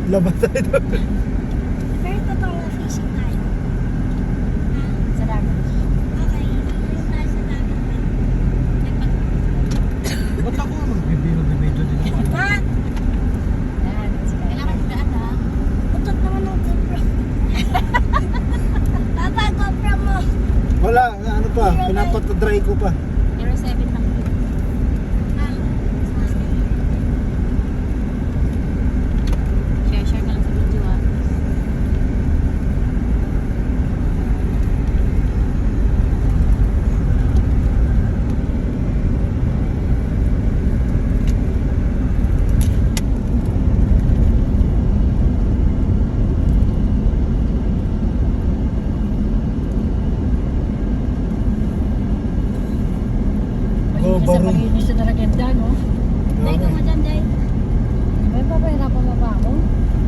Labas tayo doon. Pero totoo na fishing tayo. Sa dagat. Okay, yung tayo sa dagat. Ba't ako magbibiro-bibidyo din ako? Ha? Yan. Kailangan daan ha. Utot naman ang GoPro. Papa, GoPro mo. Wala, ano pa, pinapatadry ko pa. 07 lang. Share na lang sa video ha. Go, Kasi baro. malinis na talaga no? Dahil ko mo dyan, Day. May papahirapan mo ba ako?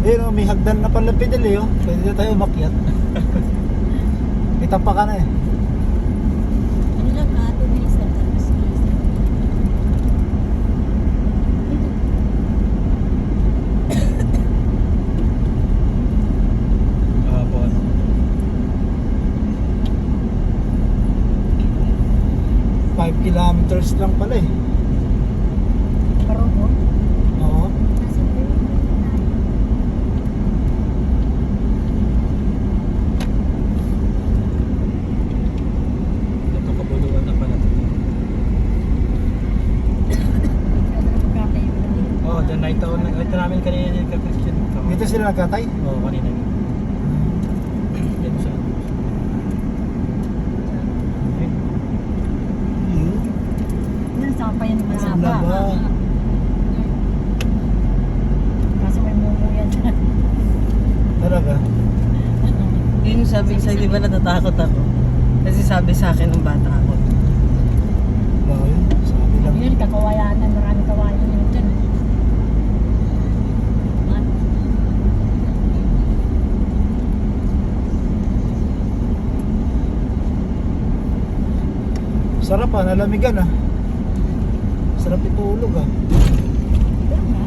Eh, no, may hagdan na pala pedal eh, oh. Pwede na tayo umakyat. May tampa ka na eh. Ano lang ha? 2 minutes lang. Tapos Hapon. 5 kilometers lang pala eh. parang mo. Oo. Nasa Peru na tayo. Ito kabuluhan na pala. Oo, oh, dyan nakita ko. Nakita namin kanina din ka Christian. Dito sila nagkatay? Oo, kanina. Dito sa Yan, saka pa yan Sa mahaba. laba. Kaso may mumu yan. Talaga? Yun sabi sa di ba natatakot ako? Kasi sabi sa akin ng bata ako. Wala yun. Sabi lang. Yun, kakawayan na. Marami kawayan yun dyan. Sarap ah, nalamigan ah. Sarap itulog ah. Pero nga.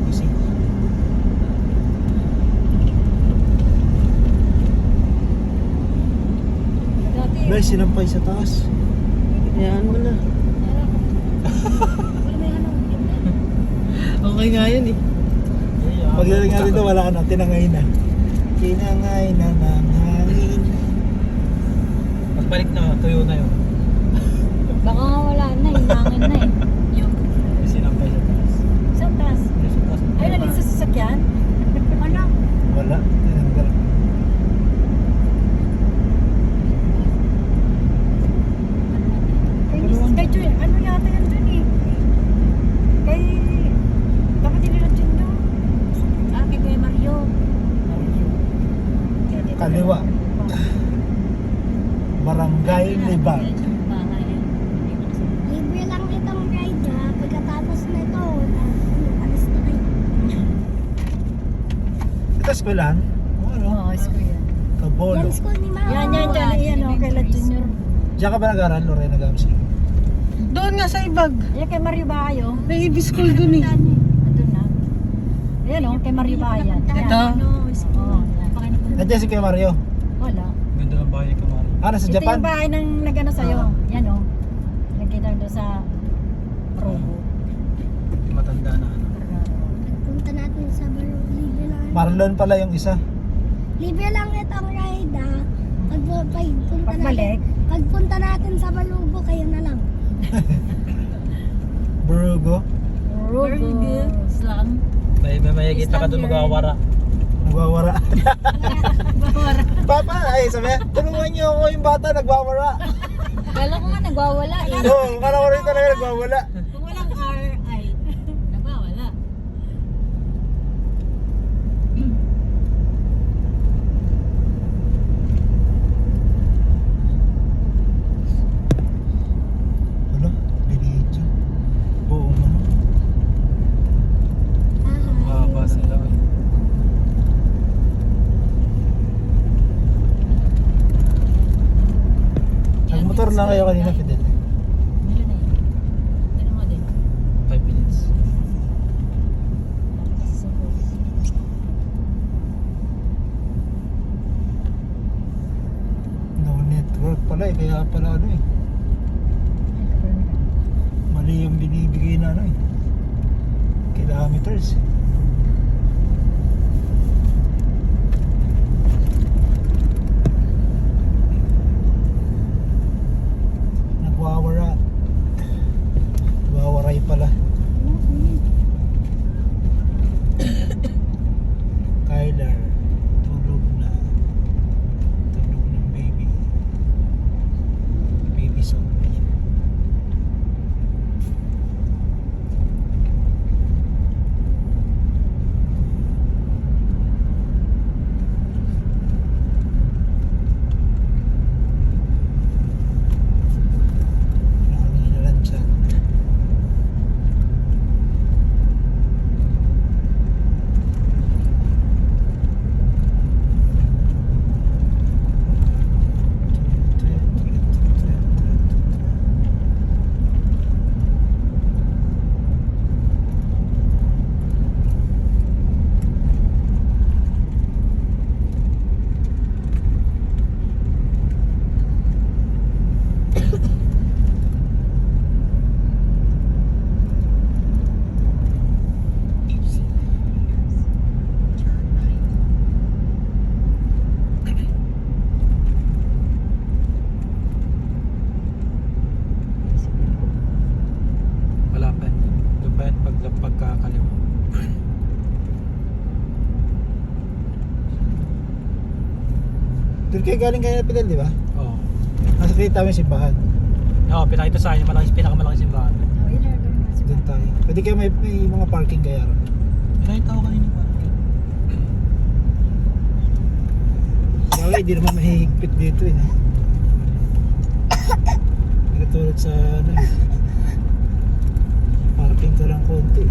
Kasi Dati, guys, sinampay sa taas. Yan mo na. Wala may ano. Okay nga yun eh. Pagdating nga dito, wala na, tinangay na. Tinangay na ng hangin. Pagbalik na, tuyo na yun. baka nga wala na. Hinangin na eh. Yung Sinampay sa taas. sa taas. Sa taas. Ay, nalit sa sasakyan. Ano? Wala, tinanggal. Kay Joy, ano yata yan dun eh. Kay... Kapatid nila dun dun. Ah, kay Kuya Mario. Kaliwa. Barangay Libag. Libre lang itong ride ha. Pagkatapos nito, alis na kayo. Ito eskwelahan? Ano? Oo, school yan. Kabolo. Yan school ni Mama. Yan, yan, oh, kay La Junior. Diyan ka ba nag-aaral, Lorena Gamsi? Doon nga sa ibag. Yan, kay Mario ba kayo? May ibig school doon eh. Andun na. Ayan oh, kay Mario ba yan? Ito? Oo, yan. Nandiyan si Kuya Mario. Wala. Ganda ng bahay ni Kuya Mario. Ah, nasa Ito Japan? yung bahay ng nag-ano sa'yo. Ah. Yan oh. Nagkita doon sa Robo. Matanda na ano. Pagpunta natin sa Baru, libre lang. Marlon pala yung isa. Libre lang itong ride ha. Pagbalik. Pagpunta natin sa Balubo, kayo na lang. Brugo. Robo. Slam. May kita ka doon magwawara. Nagwawara. Papa, ay sabi, tulungan niyo ako yung bata nagwawara. Kala ko nga nagwawala eh. Oo, kala ko rin talaga nagwawala. Kung walang R, ay nagwawala. Ano? Binidyo. Buong ano? Haba sila. Nagmotor lang kayo kanina, Fidel. Meron na yun. Tanong mo din. 5 minutes. Kasi sa Robo. pala eh, kaya pala ano eh. Mali yung binibigay na ano eh. Kilometers. Nagwawara. Wawaray pala. Kyler, tulog na. Tulog ng baby. Baby zombie. Nakanginalan siya. Wala pa. Doon pa yan pagkakaliwa. Doon kayo galing kayo na Fidel, di ba? Oo. Nasa kita mo yung simbahan. Oo, pinakita sa akin yung pinakamalaking simbahan. Oh, yun na gano'n nga Doon tayo. Pwede kayo may mga parking kaya ron. Pinakita ko kanina pa. Kaya hindi naman mahihigpit dito eh. No? Hindi katulad sa ano eh. Parking ka lang konti.